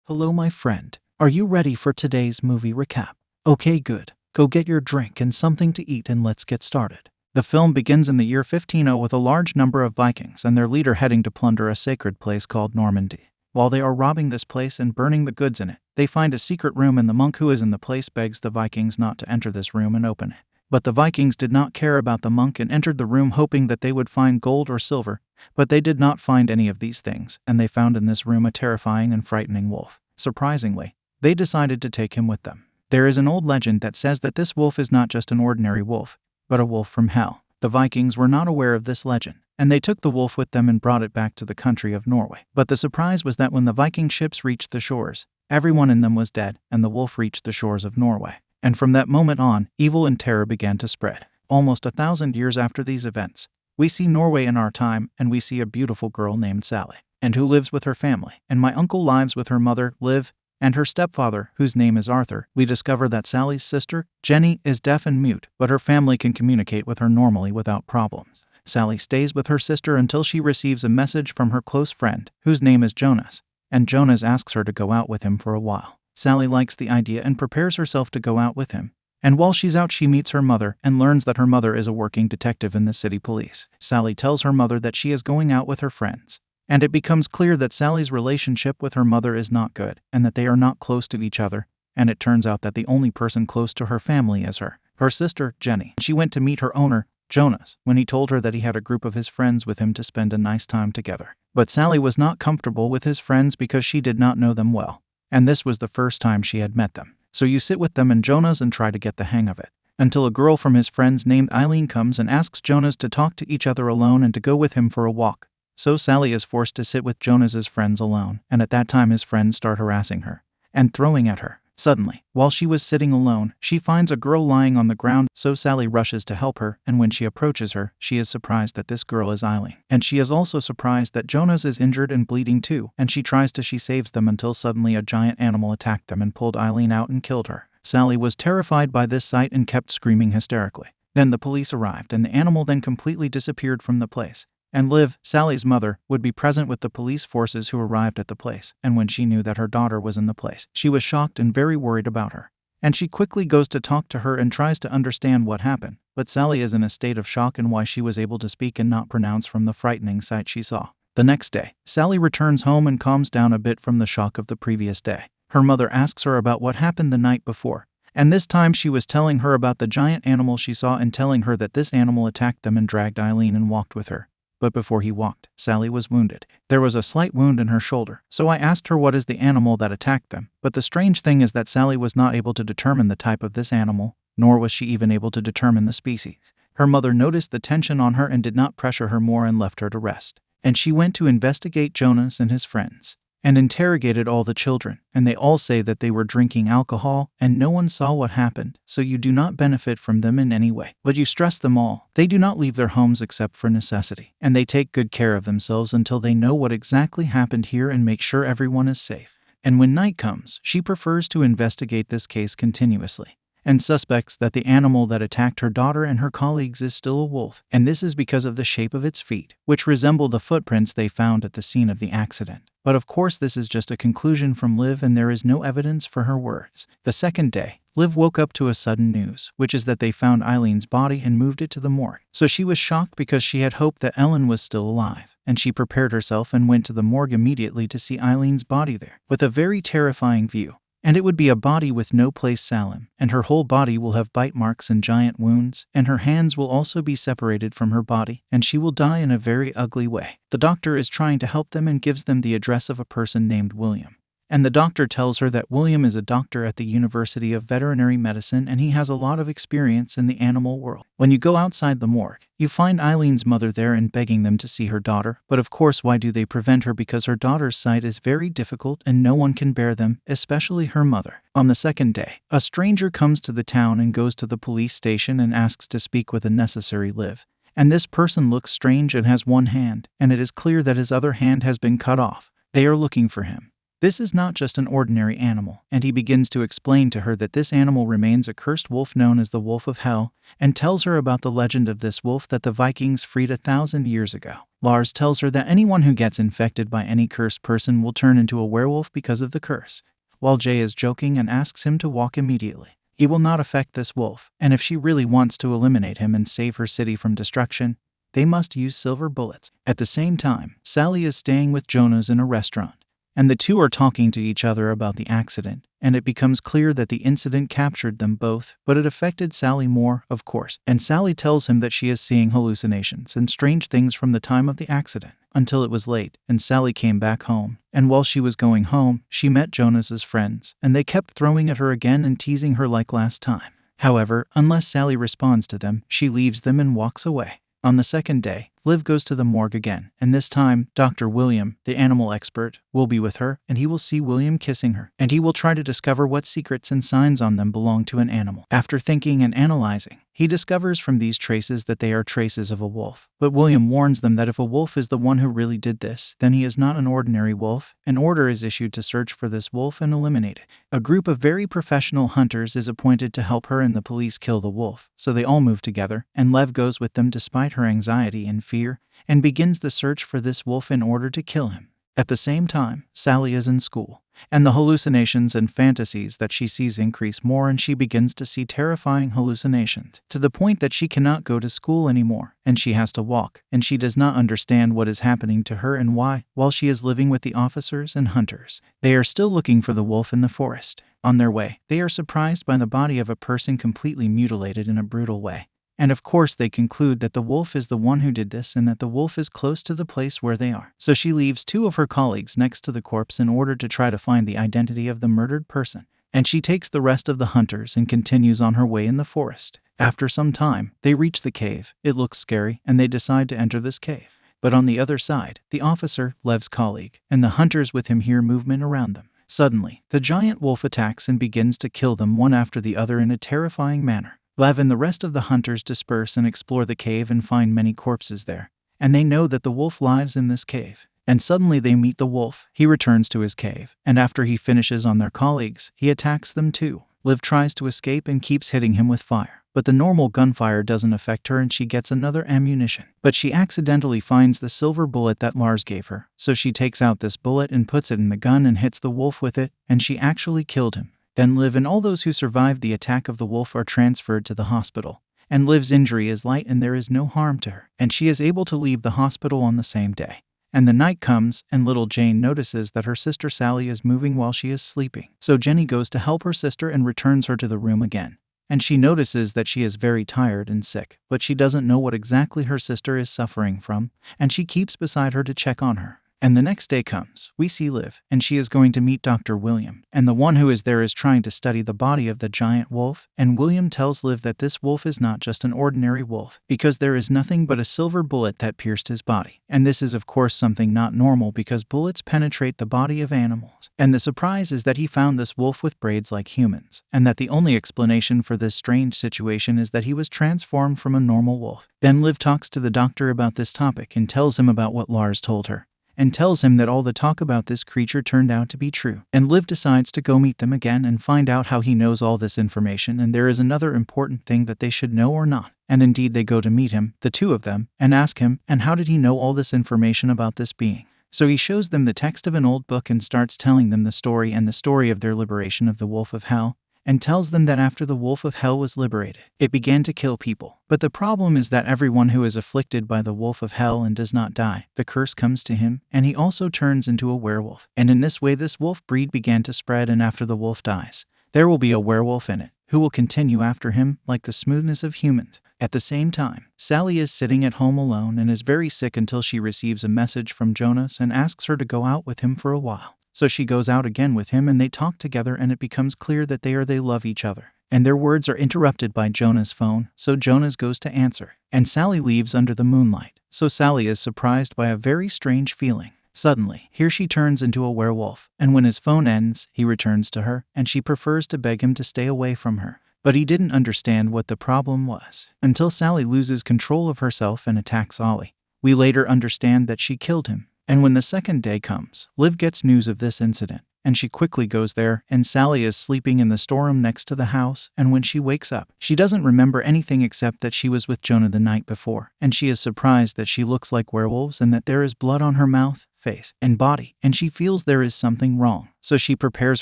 Hello, my friend. Are you ready for today's movie recap? Okay, good. Go get your drink and something to eat and let's get started. The film begins in the year 1500 with a large number of Vikings and their leader heading to plunder a sacred place called Normandy. While they are robbing this place and burning the goods in it, they find a secret room and the monk who is in the place begs the Vikings not to enter this room and open it. But the Vikings did not care about the monk and entered the room hoping that they would find gold or silver, but they did not find any of these things, and they found in this room a terrifying and frightening wolf. Surprisingly, they decided to take him with them. There is an old legend that says that this wolf is not just an ordinary wolf, but a wolf from hell. The Vikings were not aware of this legend, and they took the wolf with them and brought it back to the country of Norway. But the surprise was that when the Viking ships reached the shores, everyone in them was dead, and the wolf reached the shores of Norway. And from that moment on, evil and terror began to spread. Almost 1,000 years after these events, we see Norway in our time, and we see a beautiful girl named Sally, and who lives with her family. And my uncle lives with her mother, Liv, and her stepfather, whose name is Arthur. We discover that Sally's sister, Jenny, is deaf and mute, but her family can communicate with her normally without problems. Sally stays with her sister until she receives a message from her close friend, whose name is Jonas, and Jonas asks her to go out with him for a while. Sally likes the idea and prepares herself to go out with him. And while she's out, she meets her mother and learns that her mother is a working detective in the city police. Sally tells her mother that she is going out with her friends, and it becomes clear that Sally's relationship with her mother is not good and that they are not close to each other, and it turns out that the only person close to her family is her sister, Jenny. She went to meet her owner, Jonas, when he told her that he had a group of his friends with him to spend a nice time together. But Sally was not comfortable with his friends because she did not know them well, and this was the first time she had met them. So you sit with them and Jonas and try to get the hang of it, until a girl from his friends named Eileen comes and asks Jonas to talk to each other alone and to go with him for a walk. So Sally is forced to sit with Jonas's friends alone, and at that time his friends start harassing her and throwing at her. Suddenly, while she was sitting alone, she finds a girl lying on the ground, so Sally rushes to help her, and when she approaches her, she is surprised that this girl is Eileen. And she is also surprised that Jonas is injured and bleeding too, and she saves them until suddenly a giant animal attacked them and pulled Eileen out and killed her. Sally was terrified by this sight and kept screaming hysterically. Then the police arrived and the animal then completely disappeared from the place. And Liv, Sally's mother, would be present with the police forces who arrived at the place, and when she knew that her daughter was in the place, she was shocked and very worried about her. And she quickly goes to talk to her and tries to understand what happened, but Sally is in a state of shock and why she was able to speak and not pronounce from the frightening sight she saw. The next day, Sally returns home and calms down a bit from the shock of the previous day. Her mother asks her about what happened the night before, and this time she was telling her about the giant animal she saw and telling her that this animal attacked them and dragged Eileen and walked with her. But before he walked, Sally was wounded. There was a slight wound in her shoulder, so I asked her what is the animal that attacked them. But the strange thing is that Sally was not able to determine the type of this animal, nor was she even able to determine the species. Her mother noticed the tension on her and did not pressure her more and left her to rest. And she went to investigate Jonas and his friends, and interrogated all the children, and they all say that they were drinking alcohol, and no one saw what happened, so you do not benefit from them in any way. But you stress them all. They do not leave their homes except for necessity, and they take good care of themselves until they know what exactly happened here and make sure everyone is safe. And when night comes, she prefers to investigate this case continuously, and suspects that the animal that attacked her daughter and her colleagues is still a wolf, and this is because of the shape of its feet, which resemble the footprints they found at the scene of the accident. But of course this is just a conclusion from Liv and there is no evidence for her words. The second day, Liv woke up to a sudden news, which is that they found Eileen's body and moved it to the morgue. So she was shocked because she had hoped that Ellen was still alive, and she prepared herself and went to the morgue immediately to see Eileen's body there, with a very terrifying view. And it would be a body with no place Salim, and her whole body will have bite marks and giant wounds, and her hands will also be separated from her body, and she will die in a very ugly way. The doctor is trying to help them and gives them the address of a person named William. And the doctor tells her that William is a doctor at the University of Veterinary Medicine and he has a lot of experience in the animal world. When you go outside the morgue, you find Eileen's mother there and begging them to see her daughter, but of course why do they prevent her? Because her daughter's sight is very difficult and no one can bear them, especially her mother. On the second day, a stranger comes to the town and goes to the police station and asks to speak with a necessary Liv. And this person looks strange and has one hand, and it is clear that his other hand has been cut off. They are looking for him. This is not just an ordinary animal, and he begins to explain to her that this animal remains a cursed wolf known as the Wolf of Hell, and tells her about the legend of this wolf that the Vikings freed 1,000 years ago. Lars tells her that anyone who gets infected by any cursed person will turn into a werewolf because of the curse, while Jay is joking and asks him to walk immediately. He will not affect this wolf, and if she really wants to eliminate him and save her city from destruction, they must use silver bullets. At the same time, Sally is staying with Jonas in a restaurant, and the two are talking to each other about the accident, and it becomes clear that the incident captured them both, but it affected Sally more, of course. And Sally tells him that she is seeing hallucinations and strange things from the time of the accident, until it was late, and Sally came back home. And while she was going home, she met Jonas's friends, and they kept throwing at her again and teasing her like last time. However, unless Sally responds to them, she leaves them and walks away. On the second day, Liv goes to the morgue again, and this time, Dr. William, the animal expert, will be with her, and he will see William kissing her, and he will try to discover what secrets and signs on them belong to an animal. After thinking and analyzing, he discovers from these traces that they are traces of a wolf. But William warns them that if a wolf is the one who really did this, then he is not an ordinary wolf. An order is issued to search for this wolf and eliminate it. A group of very professional hunters is appointed to help her and the police kill the wolf, so they all move together, and Lev goes with them despite her anxiety and fear, and begins the search for this wolf in order to kill him. At the same time, Sally is in school, and the hallucinations and fantasies that she sees increase more, and she begins to see terrifying hallucinations, to the point that she cannot go to school anymore, and she has to walk, and she does not understand what is happening to her and why, while she is living with the officers and hunters. They are still looking for the wolf in the forest. On their way, they are surprised by the body of a person completely mutilated in a brutal way. And of course they conclude that the wolf is the one who did this and that the wolf is close to the place where they are. So she leaves two of her colleagues next to the corpse in order to try to find the identity of the murdered person. And she takes the rest of the hunters and continues on her way in the forest. After some time, they reach the cave. It looks scary, and they decide to enter this cave. But on the other side, the officer, Lev's colleague, and the hunters with him hear movement around them. Suddenly, the giant wolf attacks and begins to kill them one after the other in a terrifying manner. Lev and the rest of the hunters disperse and explore the cave and find many corpses there, and they know that the wolf lives in this cave. And suddenly they meet the wolf. He returns to his cave, and after he finishes on their colleagues, he attacks them too. Liv tries to escape and keeps hitting him with fire, but the normal gunfire doesn't affect her and she gets another ammunition. But she accidentally finds the silver bullet that Lars gave her, so she takes out this bullet and puts it in the gun and hits the wolf with it, and she actually killed him. Then Liv and all those who survived the attack of the wolf are transferred to the hospital, and Liv's injury is light and there is no harm to her, and she is able to leave the hospital on the same day. And the night comes, and little Jane notices that her sister Sally is moving while she is sleeping. So Jenny goes to help her sister and returns her to the room again. And she notices that she is very tired and sick, but she doesn't know what exactly her sister is suffering from, and she keeps beside her to check on her. And the next day comes, we see Liv, and she is going to meet Dr. William, and the one who is there is trying to study the body of the giant wolf, and William tells Liv that this wolf is not just an ordinary wolf, because there is nothing but a silver bullet that pierced his body. And this is of course something not normal because bullets penetrate the body of animals. And the surprise is that he found this wolf with braids like humans, and that the only explanation for this strange situation is that he was transformed from a normal wolf. Then Liv talks to the doctor about this topic and tells him about what Lars told her, and tells him that all the talk about this creature turned out to be true. And Liv decides to go meet them again and find out how he knows all this information, and there is another important thing that they should know or not. And indeed they go to meet him, the two of them, and ask him, and how did he know all this information about this being? So he shows them the text of an old book and starts telling them the story and the story of their liberation of the Wolf of Hell, and tells them that after the Wolf of Hell was liberated, it began to kill people. But the problem is that everyone who is afflicted by the Wolf of Hell and does not die, the curse comes to him, and he also turns into a werewolf. And in this way this wolf breed began to spread, and after the wolf dies, there will be a werewolf in it, who will continue after him like the smoothness of humans. At the same time, Sally is sitting at home alone and is very sick until she receives a message from Jonas and asks her to go out with him for a while. So she goes out again with him and they talk together, and it becomes clear that they love each other. And their words are interrupted by Jonas' phone, so Jonas goes to answer. And Sally leaves under the moonlight. So Sally is surprised by a very strange feeling. Suddenly, here she turns into a werewolf, and when his phone ends, he returns to her, and she prefers to beg him to stay away from her. But he didn't understand what the problem was, until Sally loses control of herself and attacks Ollie. We later understand that she killed him. And when the second day comes, Liv gets news of this incident, and she quickly goes there, and Sally is sleeping in the storeroom next to the house, and when she wakes up, she doesn't remember anything except that she was with Jonah the night before, and she is surprised that she looks like werewolves and that there is blood on her mouth, face, and body, and she feels there is something wrong. So she prepares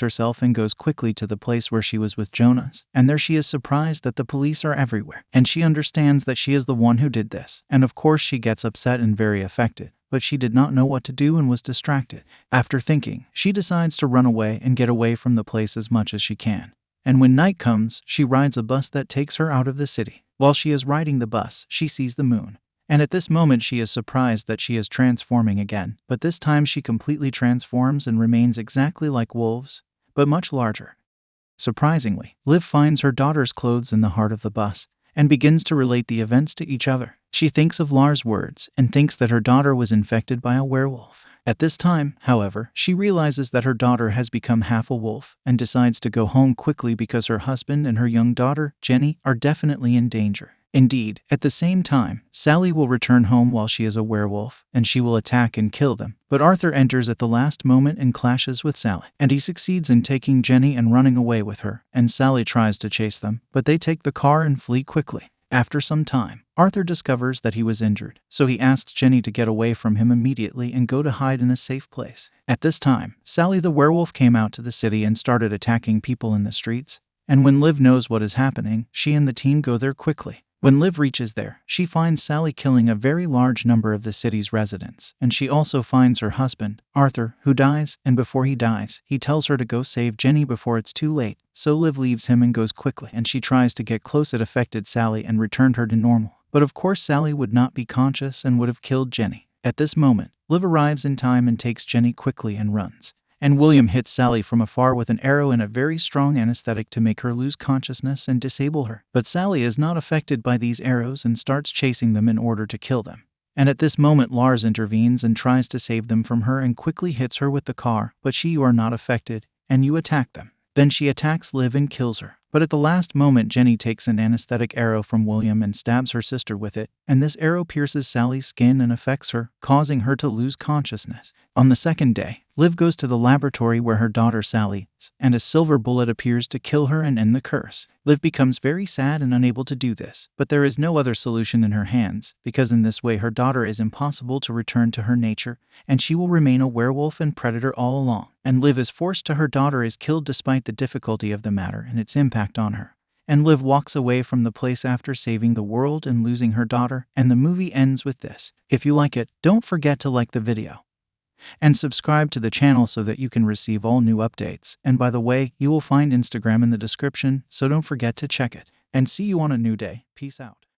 herself and goes quickly to the place where she was with Jonas, and there she is surprised that the police are everywhere, and she understands that she is the one who did this, and of course she gets upset and very affected. But she did not know what to do and was distracted. After thinking, she decides to run away and get away from the place as much as she can. And when night comes, she rides a bus that takes her out of the city. While she is riding the bus, she sees the moon. And at this moment she is surprised that she is transforming again, but this time she completely transforms and remains exactly like wolves, but much larger. Surprisingly, Liv finds her daughter's clothes in the heart of the bus and begins to relate the events to each other. She thinks of Lars' words and thinks that her daughter was infected by a werewolf. At this time, however, she realizes that her daughter has become half a wolf and decides to go home quickly because her husband and her young daughter, Jenny, are definitely in danger. Indeed, at the same time, Sally will return home while she is a werewolf, and she will attack and kill them. But Arthur enters at the last moment and clashes with Sally, and he succeeds in taking Jenny and running away with her, and Sally tries to chase them, but they take the car and flee quickly. After some time, Arthur discovers that he was injured, so he asks Jenny to get away from him immediately and go to hide in a safe place. At this time, Sally the werewolf came out to the city and started attacking people in the streets, and when Liv knows what is happening, she and the team go there quickly. When Liv reaches there, she finds Sally killing a very large number of the city's residents, and she also finds her husband, Arthur, who dies, and before he dies, he tells her to go save Jenny before it's too late, so Liv leaves him and goes quickly, and she tries to get close at affected Sally and returned her to normal. But of course Sally would not be conscious and would have killed Jenny. At this moment, Liv arrives in time and takes Jenny quickly and runs. And William hits Sally from afar with an arrow and a very strong anesthetic to make her lose consciousness and disable her. But Sally is not affected by these arrows and starts chasing them in order to kill them. And at this moment Lars intervenes and tries to save them from her and quickly hits her with the car, but you are not affected, and you attack them. Then she attacks Liv and kills her. But at the last moment Jenny takes an anesthetic arrow from William and stabs her sister with it, and this arrow pierces Sally's skin and affects her, causing her to lose consciousness. On the second day, Liv goes to the laboratory where her daughter Sally is, and a silver bullet appears to kill her and end the curse. Liv becomes very sad and unable to do this, but there is no other solution in her hands, because in this way her daughter is impossible to return to her nature, and she will remain a werewolf and predator all along. And Liv is forced to her daughter is killed despite the difficulty of the matter and its impact on her. And Liv walks away from the place after saving the world and losing her daughter, and the movie ends with this. If you like it, don't forget to like the video and subscribe to the channel so that you can receive all new updates. And by the way, you will find Instagram in the description, so don't forget to check it. And see you on a new day. Peace out.